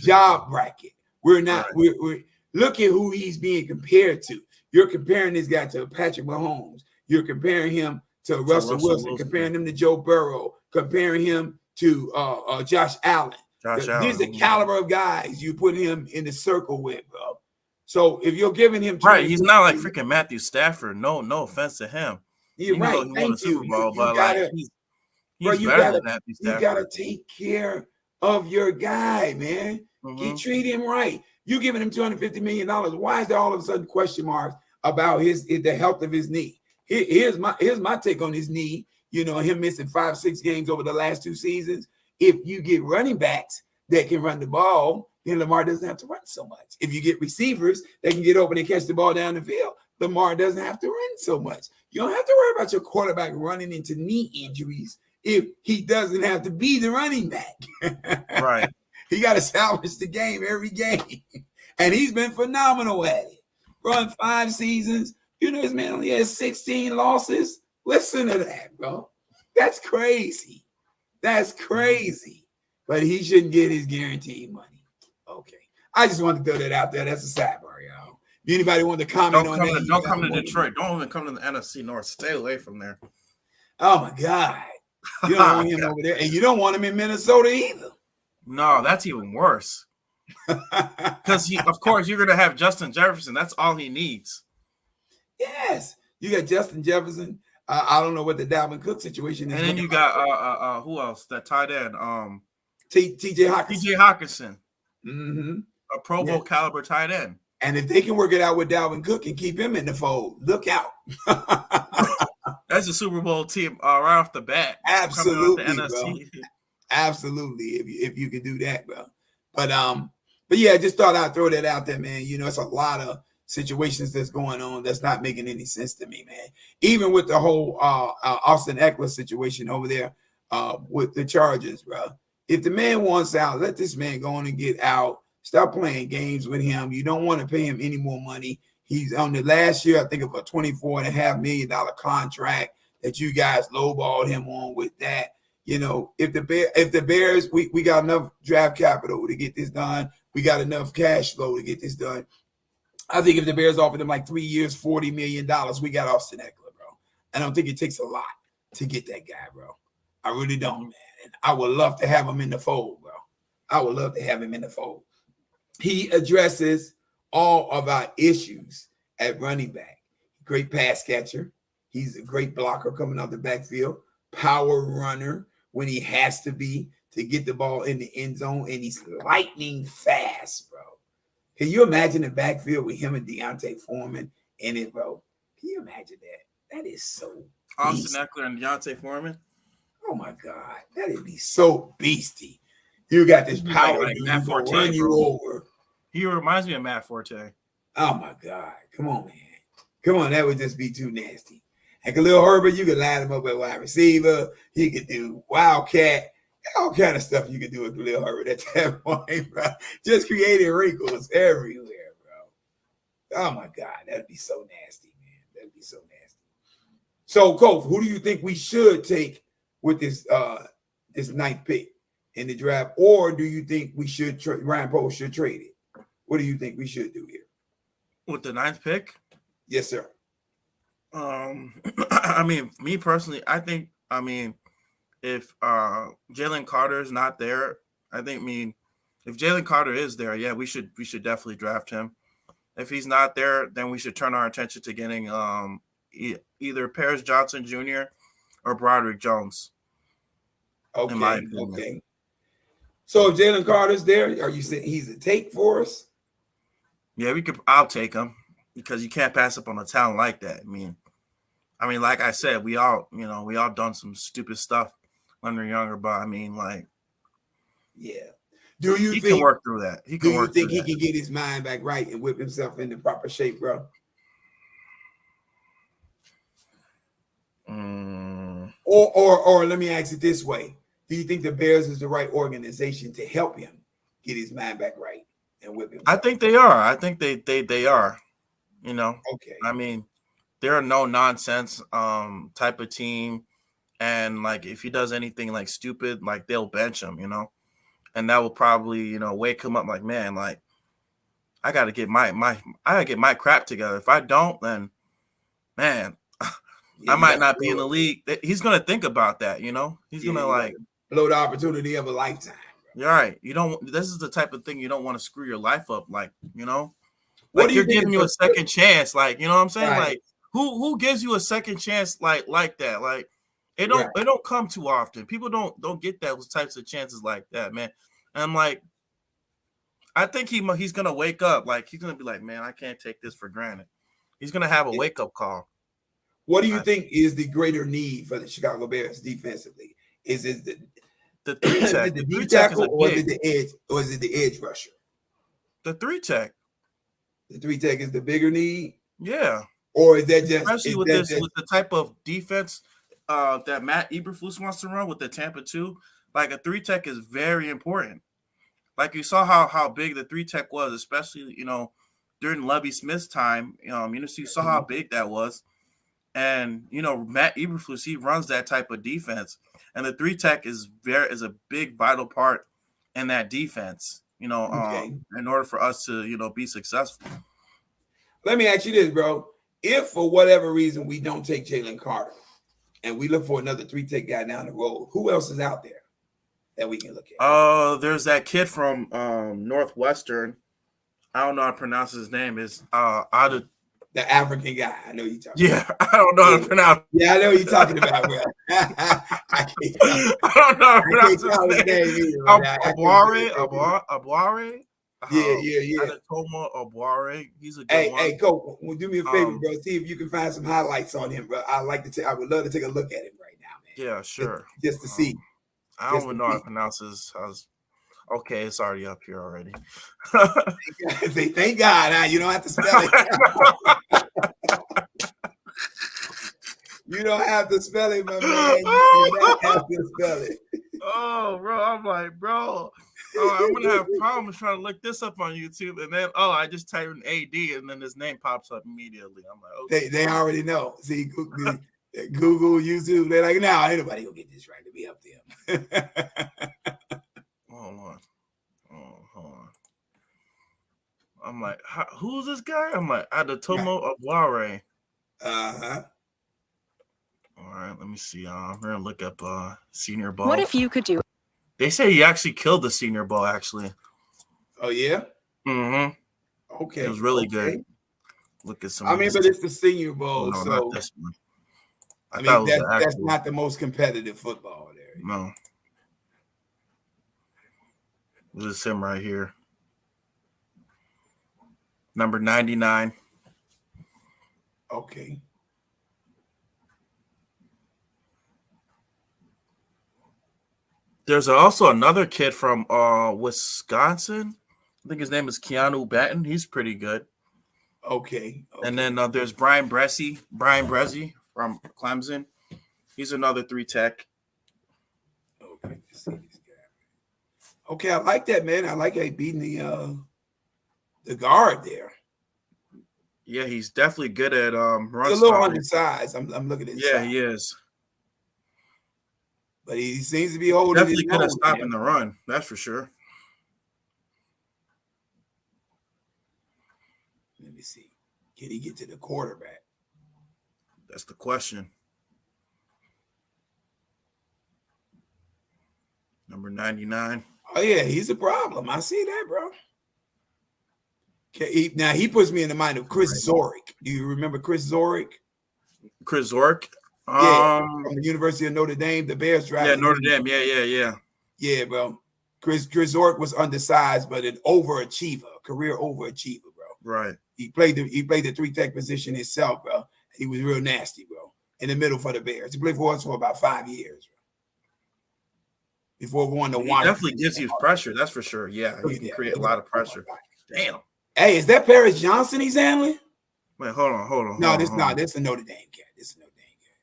job bracket. We're not. Right. We're look at who he's being compared to. You're comparing this guy to Patrick Mahomes. You're comparing him to Russell Wilson, comparing him to Joe Burrow, comparing him to Josh Allen. These are the caliber of guys you put him in the circle with, bro. So if you're giving him right, he's not like freaking Matthew Stafford. No offense to him. You're right. Thank you. You gotta take care of your guy, man. You treat him right. You giving him $250 million. Why is there all of a sudden question marks about the health of his knee? Here's my take on his knee. You know, him missing 5-6 games over the last 2 seasons. If you get running backs that can run the ball, then Lamar doesn't have to run so much. If you get receivers that can get open and catch the ball down the field, Lamar doesn't have to run so much. You don't have to worry about your quarterback running into knee injuries if he doesn't have to be the running back. Right. He got to salvage the game every game. And he's been phenomenal at it. Run 5 seasons. You know, this man only has 16 losses. Listen to that, bro. That's crazy. That's crazy. But he shouldn't get his guaranteed money. Okay. I just wanted to throw that out there. That's a sidebar, y'all. If anybody want to comment on that? Don't come to Detroit. Don't even come to the NFC North. Stay away from there. Oh, my God. You don't want him over there. And you don't want him in Minnesota either. No, that's even worse. Because, of course, you're going to have Justin Jefferson. That's all he needs. Yes. You got Justin Jefferson. I don't know what the Dalvin Cook situation is. And then you got who else? That tight end. T.J. Hawkinson. T.J. Hawkinson. Mm-hmm. A Pro Bowl caliber tight end. And if they can work it out with Dalvin Cook and keep him in the fold, look out. That's a Super Bowl team right off the bat. Absolutely, coming out the bro. NFC. Absolutely, if you could do that, bro. But yeah, just thought I'd throw that out there, man. You know, it's a lot of situations that's going on that's not making any sense to me, man. Even with the whole Austin Eckler situation over there with the Chargers, bro. If the man wants out, let this man go on and get out. Stop playing games with him. You don't want to pay him any more money. He's on the last year, I think, of a $24.5 million contract that you guys lowballed him on with that. You know, if the Bears, we got enough draft capital to get this done. We got enough cash flow to get this done. I think if the Bears offered him like 3 years, $40 million, we got Austin Eckler, bro. I don't think it takes a lot to get that guy, bro. I really don't, man. And I would love to have him in the fold, bro. I would love to have him in the fold. He addresses all of our issues at running back. Great pass catcher. He's a great blocker coming out the backfield. Power runner when he has to be to get the ball in the end zone. And he's lightning fast, bro. Can you imagine the backfield with him and Deontay Foreman in it, bro? Can you imagine that? That is so Austin Eckler and Deontay Foreman. Oh my God, that'd be so beasty. You got this power like dude Matt who will Forte, run you bro. over. He reminds me of Matt Forte. Oh my God, come on, man, come on. That would just be too nasty. And Khalil Herbert, you could line him up at wide receiver. He could do wildcat, all kind of stuff you could do with Khalil Herbert at that point, bro. Just creating wrinkles everywhere, bro. Oh my God, that'd be so nasty, man. That'd be so nasty. So, Kof, who do you think we should take with this this ninth pick in the draft, or do you think we should Ryan Poles should trade it? What do you think we should do here with the ninth pick? Yes, sir. I mean, me personally, I think, if Jalen Carter is not there, if Jalen Carter is there, yeah, we should definitely draft him. If he's not there, then we should turn our attention to getting either Paris Johnson Jr. or Broderick Jones. Okay. So if Jalen Carter's there, are you saying he's a take for us? Yeah, I'll take him because you can't pass up on a talent like that. I mean, like I said, we all done some stupid stuff when we're younger, but yeah. Do you think he can work through that? Do you think he can get his mind back right and whip himself into proper shape, bro? Or let me ask it this way. Do you think the Bears is the right organization to help him get his mind back right and whip him? I think they are. I think they are. Okay. I mean, they're a no nonsense type of team, and like if he does anything like stupid, like they'll bench him, and that will probably wake him up. Like, man, like I gotta get my crap together. If I don't, then man, I might not be in the league. He's gonna think about that, He's gonna like blow the opportunity of a lifetime. You're right. You don't. This is the type of thing you don't want to screw your life up. Like, what do you're giving you a second chance. Like, you know what I'm saying? Right. Like, who gives you a second chance like that? Like, it don't come too often. People don't get those types of chances like that, man. And I'm like, I think he's gonna wake up. Like, he's gonna be like, man, I can't take this for granted. He's gonna have a wake up call. What do you think is the greater need for the Chicago Bears defensively? Is it the three tech, the deep tackle, or is it the edge, or is it the edge rusher? The three tech. The three tech is the bigger need. Yeah. Or is that just especially with the type of defense that Matt Eberflus wants to run with the Tampa 2? Like a three tech is very important. Like you saw how big the three tech was, especially during Lovie Smith's time. You saw how big that was. And Matt Eberflus, he runs that type of defense, and the three tech is a big vital part in that defense. In order for us to be successful. Let me ask you this, bro: if for whatever reason we don't take Jalen Carter, and we look for another three tech guy down the road, who else is out there that we can look at? There's that kid from Northwestern. I don't know how to pronounce his name. Is the African guy. I know you're talking about. Yeah, I don't know how to pronounce. Yeah, I know what you're talking about, bro. I don't know how to pronounce his name. Abware. Yeah. Adetomo Obuare. He's a good Hey, one. go. Well, do me a favor, Um, bro. See if you can find some highlights on him, bro. I would love to take a look at him right now, man. Yeah, sure. Just to see. I don't even know how to pronounce his. Okay, it's already up here already. Say thank God, huh? You don't have to spell it. You don't have to spell it, my man. You don't have to spell it. Oh, bro, I'm like, bro. I'm gonna have problems trying to look this up on YouTube, and then I just type in AD, and then his name pops up immediately. I'm like, okay. They already know. See, Google, YouTube. They're like, no, ain't nobody gonna get this right to be up to him. Hold on. I'm like, who's this guy? I'm like, Adetomo Obuare. Uh-huh. All right, let me see. I'm gonna look up Senior Bowl. What if you could do? They say he actually killed the Senior Bowl. Actually. Oh yeah. Mm-hmm. Okay. It was really good. Look at some. I mean, but it's the Senior Bowl, no, so not this one. I mean that's not the most competitive football there. No. This is him right here. Number 99. Okay. There's also another kid from Wisconsin. I think his name is Keanu Batten. He's pretty good. Okay. And then there's Brian Bresci from Clemson. He's another 3-tech. Okay. Let's see this guy. Okay, I like that, man. I like how he beating the guard there. Yeah, he's definitely good at run. He's a little undersized. I'm looking at his Yeah, side. he is. But he seems to be holding. Definitely good at stopping the run. That's for sure. Let me see. Can he get to the quarterback? That's the question. Number 99. Oh yeah, he's a problem. I see that, bro. Okay, now he puts me in the mind of Chris Zorick. Do you remember Chris Zorick? Chris Zorick? Yeah, from the University of Notre Dame, the Bears drafted. Yeah, Notre Dame. Yeah. Yeah, bro. Chris Zorick was undersized, but an overachiever, career overachiever, bro. Right. He played the 3-tech position himself, bro. He was real nasty, bro. In the middle for the Bears. He played for us for about 5 years, bro. Before going to Washington. Definitely gives you pressure, that's for sure. Yeah, he can create a lot of pressure. Damn. Hey, is that Paris Johnson he's handling? Wait, hold on. No, this not. This is a Notre Dame cat. This is a Notre Dame cat.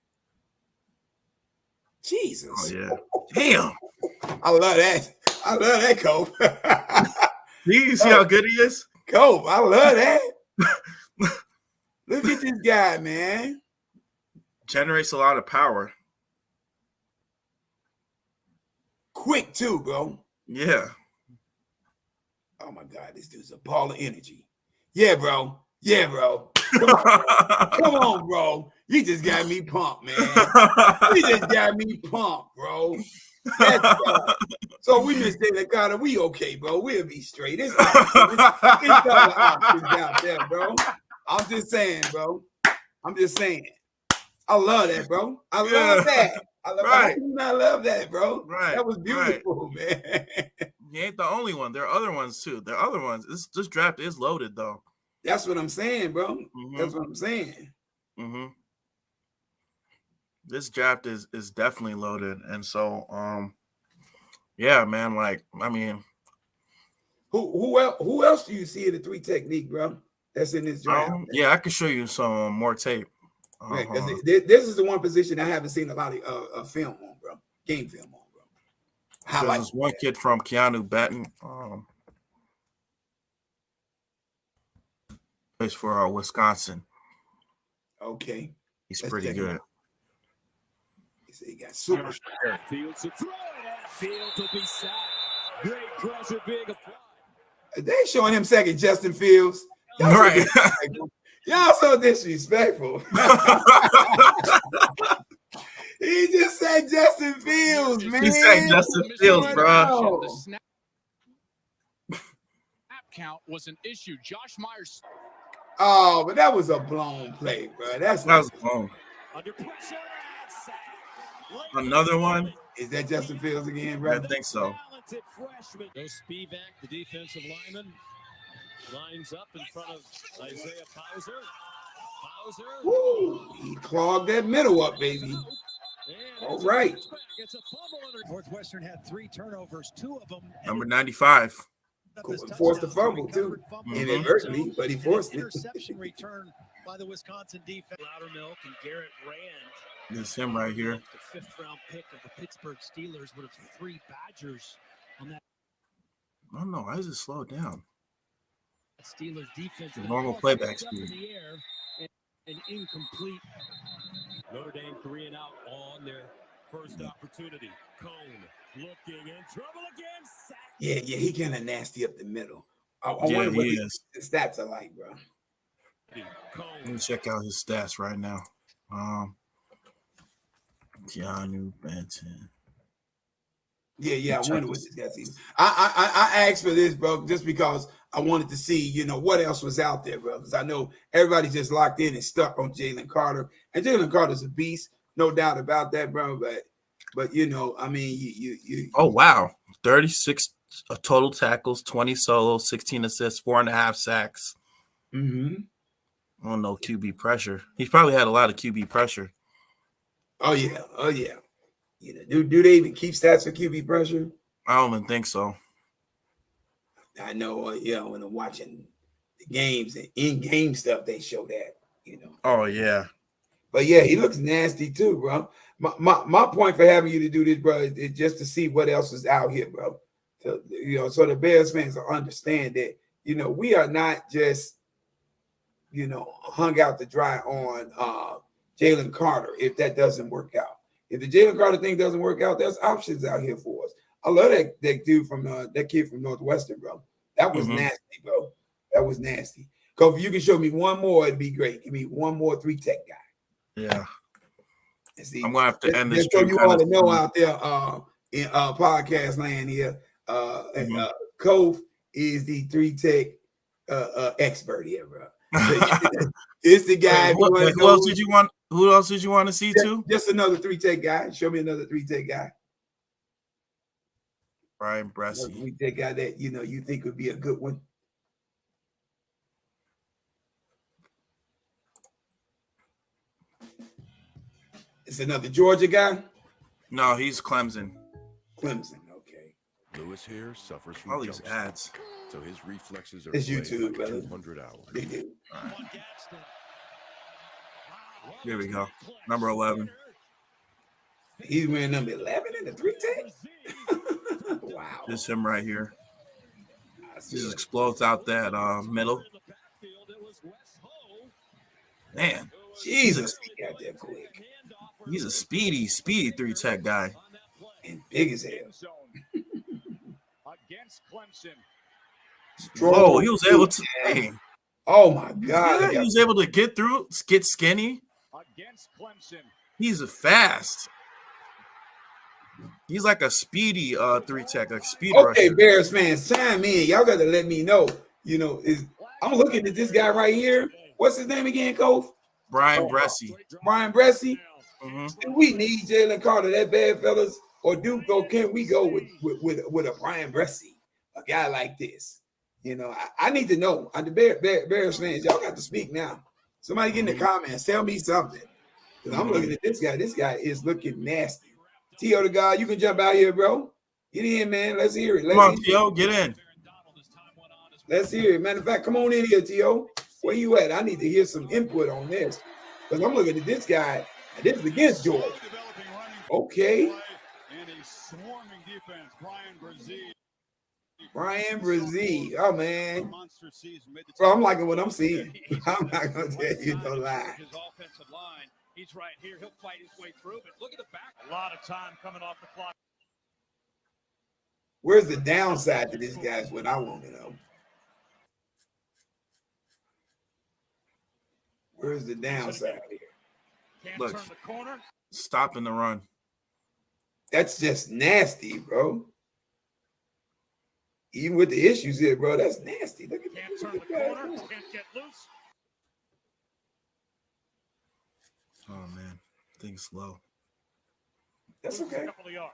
Jesus. Oh yeah. Damn. I love that. I love that, Cope. You see how good he is? Cope, I love that. Look at this guy, man. Generates a lot of power. Quick too, bro. Yeah. Oh my God, this dude's a ball of energy. Yeah, bro. Come on, bro. You just got me pumped, man. You just got me pumped, bro. So we missed Jalen Carter. We okay, bro. We'll be straight. It's other options out there, bro. I'm just saying, bro. I love that, bro. I love that. I love that, bro. Right. That was beautiful, man. You ain't the only one. There are other ones too. There are other ones. This draft is loaded though. That's what I'm saying, bro. Mm-hmm. That's what I'm saying. Mm-hmm. This draft is definitely loaded, and so yeah, man. Like, I mean, who else do you see in the 3 technique, bro? That's in this draft. Yeah, I can show you some more tape. Right, because this is the one position I haven't seen a lot of film on, bro. Game film on, bro. There's one kid from Keanu Batten. Plays for Wisconsin. Okay. He's pretty good. He got super. Fields to throw it. Field to be sacked. Great pressure being applied. They showing him second Justin Fields. Right. Y'all so disrespectful. He just said Justin Fields, man. He said Justin Fields, bro. The snap count was an issue. Josh Myers. Oh, but that was a blown play, bro. That was blown. Under pressure. Another one. Is that Justin Fields again, bro? I think so. talented freshman. No Spivak, the defensive lineman, lines up in front of Isaiah Bowser. Woo! He clogged that middle up, baby. All right. Northwestern had 3 turnovers, 2 of them. Number 95. Forced the fumble too, inadvertently, but he forced it. Interception return by the Wisconsin defense. Loudermilk and Garrett Rand. This is him right here. The 5th round pick of the Pittsburgh Steelers would have 3 Badgers on that. Oh no, why is it slowed down? Steelers defense. The normal playback speed. And incomplete. Notre Dame 3 and out on their first opportunity. Cone looking in trouble again. Sack. Yeah, he kind of nasty up the middle. I Yeah, wonder what he his is. stats are like, bro. Let me check out his stats right now. Keanu Benton. Yeah. I wonder what this guy's even. I asked for this, bro, just because I wanted to see, what else was out there, bro. Because I know everybody's just locked in and stuck on Jalen Carter, and Jalen Carter's a beast, no doubt about that, bro. But I mean, you. Oh wow, 36 total tackles, 20 solos, 16 assists, 4.5 sacks. Mm-hmm. Oh no, QB pressure. He's probably had a lot of QB pressure. Oh yeah. Do they even keep stats for QB pressure? I don't even think so. I know, when I'm watching the games and in-game stuff, they show that, Oh yeah. But yeah, he looks nasty too, bro. My point for having you to do this, bro, is just to see what else is out here, bro. So, so the Bears fans will understand that, we are not just, hung out to dry on Jalen Carter if that doesn't work out. If the Jalen Carter thing doesn't work out, there's options out here for us. I love that dude that kid from Northwestern, bro. That was nasty, bro. That was nasty. Because if you can show me one more, it'd be great. Give me one more 3-tech guy. Yeah. And see, I'm gonna have to end this. Just so you all to know out there in podcast land here, Cove is the 3-tech expert here, bro. It's the guy. Who else did you want? Who else did you want to see too? Just another 3-tech guy. Show me another 3-tech guy. Brian Bresci. 3-tech guy that you think would be a good one. It's another Georgia guy. No, he's Clemson. Clemson, okay. Lewis here suffers from All these ads. so his reflexes are It's YouTube, brother. 200 hours. They do. Right. Here we go. Number 11. He's wearing number 11 in the 3-tech. Wow. This is him right here. He just explodes out that middle. Man, Jesus, he got that quick. He's a speedy 3-tech guy. And big as hell. Against Clemson. Whoa, he was able to. Dang. Oh my God. He was able to get through, get skinny. Against Clemson. He's fast. He's like a speedy 3-tech, like speed Okay, rusher. Bears fans, chime in. Y'all got to let me know. I'm looking at this guy right here. What's his name again, Cove? Brian Bresci. Brian Bresci. Mm-hmm. Do we need Jalen Carter that bad, fellas? Or can we go with a Brian Bresci, a guy like this? I need to know. The Bears fans, y'all got to speak now. Somebody get in the comments. Tell me something. Because I'm looking at this guy. This guy is looking nasty. T.O. the God, you can jump out here, bro. Get in, man. Let's hear it. Come on, T.O., get in. Let's hear it. Matter of fact, come on in here, T.O. Where you at? I need to hear some input on this. Because I'm looking at this guy, and this is against Georgia. Okay. Brian Bresci. Oh, man. Bro, I'm liking what I'm seeing. I'm not going to tell you no lie. His offensive line. He's right here. He'll fight his way through, but look at the back. A lot of time coming off the clock. Where's the downside to this guy is what I want to know. Where's the downside here? Can't Look. turn the corner. Stopping the run. That's just nasty, bro. Even with the issues here, bro, that's nasty. Look at Can't turn that. the corner. Can't get loose. Oh, man. Thing's slow. That's okay. A couple of yards.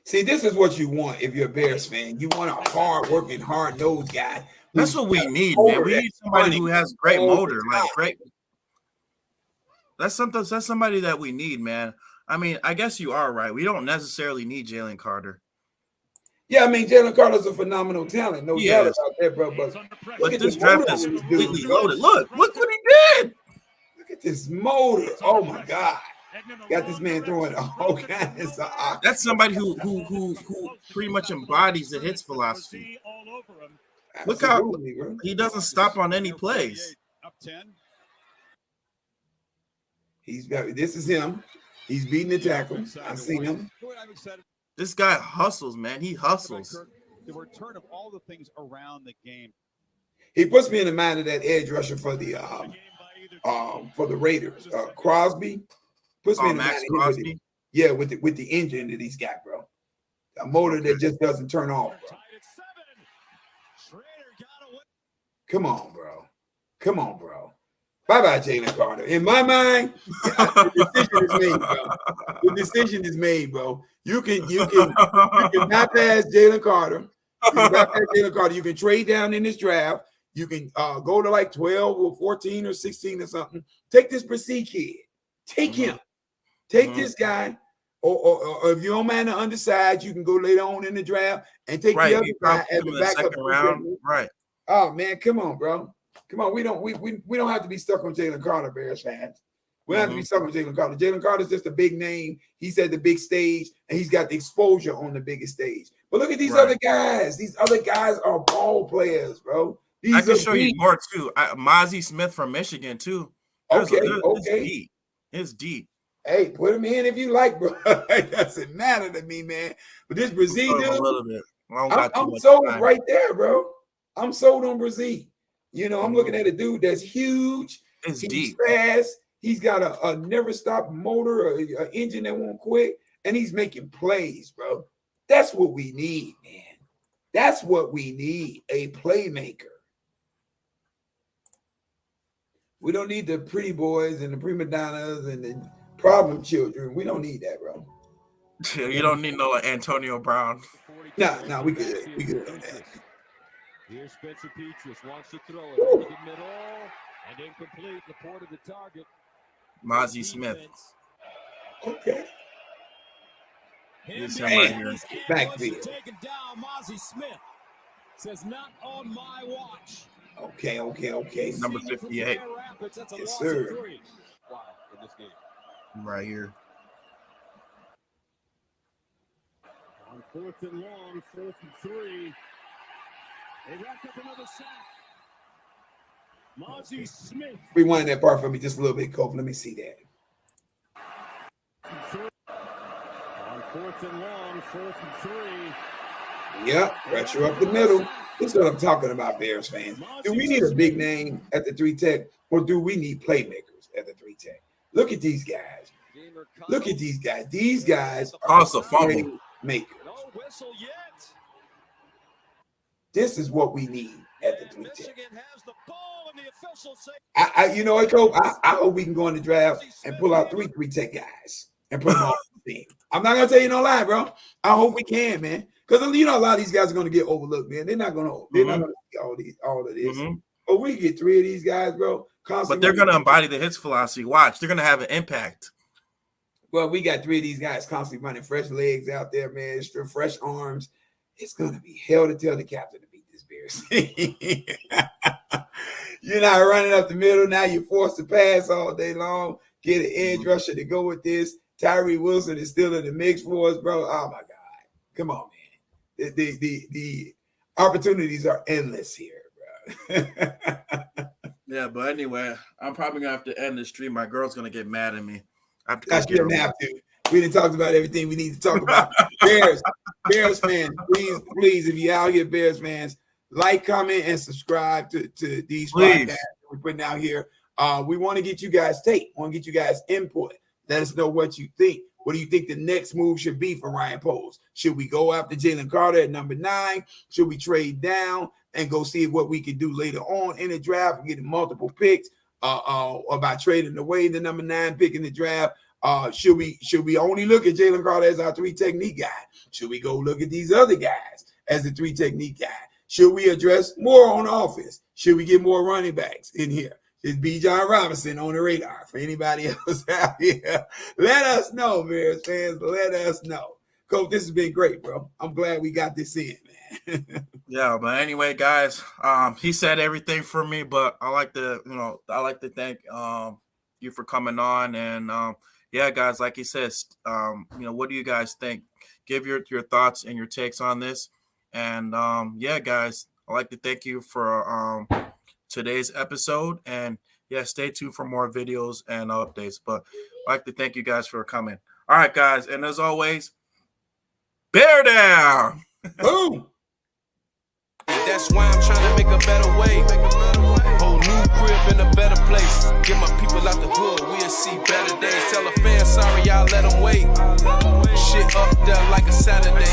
See, this is what you want if you're a Bears fan. You want a hard-working, hard-nosed guy. That's what we need, man. We need somebody who has great motor, like great. That's somebody that we need, man. I mean, I guess you are right. We don't necessarily need Jalen Carter. Yeah, I mean, Jalen Carter's a phenomenal talent, no doubt about that, bro. But this draft is completely loaded. Look what he did. Look at this motor. Oh my God. Got this man throwing all kinds of. That's somebody who pretty much embodies the hits philosophy. Look how he doesn't stop on any plays. This is him. He's beating the tackles. I've seen him. This guy hustles, man. He hustles. The return of all the things around the game. He puts me in the mind of that edge rusher for the Raiders. Crosby puts me in the mind of Crosby. Yeah, with the engine that he's got, bro. A motor that just doesn't turn off, bro. Come on, bro. Come on, bro. Bye-bye, Jalen Carter. In my mind, the decision is made, bro. The decision is made, bro. You can bypass Jalen Carter. You can trade down in this draft. You can go to like 12 or 14 or 16 or something. Take this Bresee kid. Take him. Take this guy. Or if you don't mind the underside, you can go later on in the draft and take the other guy at the backup round. Right. Oh man, come on, bro. Come on. We don't have to be stuck on Jalen Carter, Bears fans. We don't have to be stuck on Jalen Carter. Jalen Carter's just a big name. He's at the big stage, and he's got the exposure on the biggest stage. But look at these other guys. These other guys are ball players, bro. I can show you more too. Mozzie Smith from Michigan too. Okay. It's deep. Hey, put him in if you like, bro. It doesn't matter to me, man. But this Bresee dude, a little bit. I'm sold right there, bro. I'm sold on Bresee. You know, I'm looking at a dude that's huge. He's deep. Fast. He's got a never stop motor, an engine that won't quit, and he's making plays, bro. That's what we need, man. That's what we need, a playmaker. We don't need the pretty boys and the prima donnas and the problem children. We don't need that, bro. You don't need no Antonio Brown. Nah, we good. We good on that. Here's Spencer Petras, wants to throw it over the middle and incomplete. Laporte to the target. Mozzie Smith. Okay. Here's him right here. Backfield. Taken down. Mozzie Smith says not on my watch. Okay. Number 58. Yes, sir. Right here. On 4th and long, 4th and 3. They racked up another sack. Mozzie Smith. Rewind that part for me just a little bit, Kobe. Let me see that. On 4th and long, 4th and 3. Yep, pressure up the middle. This is what I'm talking about, Bears fans. Do we need a big name at the 3 tech, or do we need playmakers at the 3 tech? Look at these guys. Look at these guys. These guys are playmakers. No whistle yet. This is what we need at the 3 tech. Michigan has the ball, and the officials say, You know what, Coach? I hope we can go in the draft and pull out 3 tech guys and put them on the team. I'm not gonna tell you no lie, bro. I hope we can, man. Because you know a lot of these guys are gonna get overlooked, man. They're not gonna see all of this. But we get 3 of these guys, bro. But they're gonna embody the hits philosophy. Watch, they're gonna have an impact. Well, we got 3 of these guys constantly running fresh legs out there, man. Fresh arms. It's gonna be hell to tell the captain to beat this Bears. You're not running up the middle. Now you're forced to pass all day long. Get an edge rusher to go with this. Tyree Wilson is still in the mix for us, bro. Oh my God. Come on, man. The opportunities are endless here, bro. Yeah, but anyway, I'm probably gonna have to end the stream. My girl's gonna get mad at me. I shouldn't have to. We didn't talk about everything we need to talk about. Bears fans, please, if you're out here, Bears fans, like, comment, and subscribe to these podcasts that we're putting out here. We want to get you guys take. Want to get you guys input. Let us know what you think. What do you think the next move should be for Ryan Poles? Should we go after Jalen Carter at number 9? Should we trade down and go see what we can do later on in the draft and get multiple picks? About trading away the number 9 pick in the draft Should we only look at Jalen Carter as our 3 technique guy? Should we go look at these other guys as the 3 technique guy? Should we address more on offense? Should we get more running backs in here? Is Bijan Robinson on the radar for anybody else out here? Let us know, Bears fans. Let us know. Coach, this has been great, bro. I'm glad we got this in, man. Yeah, but anyway, guys, he said everything for me, but I like to thank you for coming on. And yeah, guys, like he says, what do you guys think? Give your thoughts and your takes on this. And yeah, guys, I'd like to thank you for today's episode. And yeah, stay tuned for more videos and updates. But I'd like to thank you guys for coming. All right, guys. And as always, bear down. Boom. That's why I'm trying to make a better way. Whole new crib in a better place. Get my people out the hood, we'll see better days. Tell a fan sorry, y'all let them wait. Shit up there like a Saturday.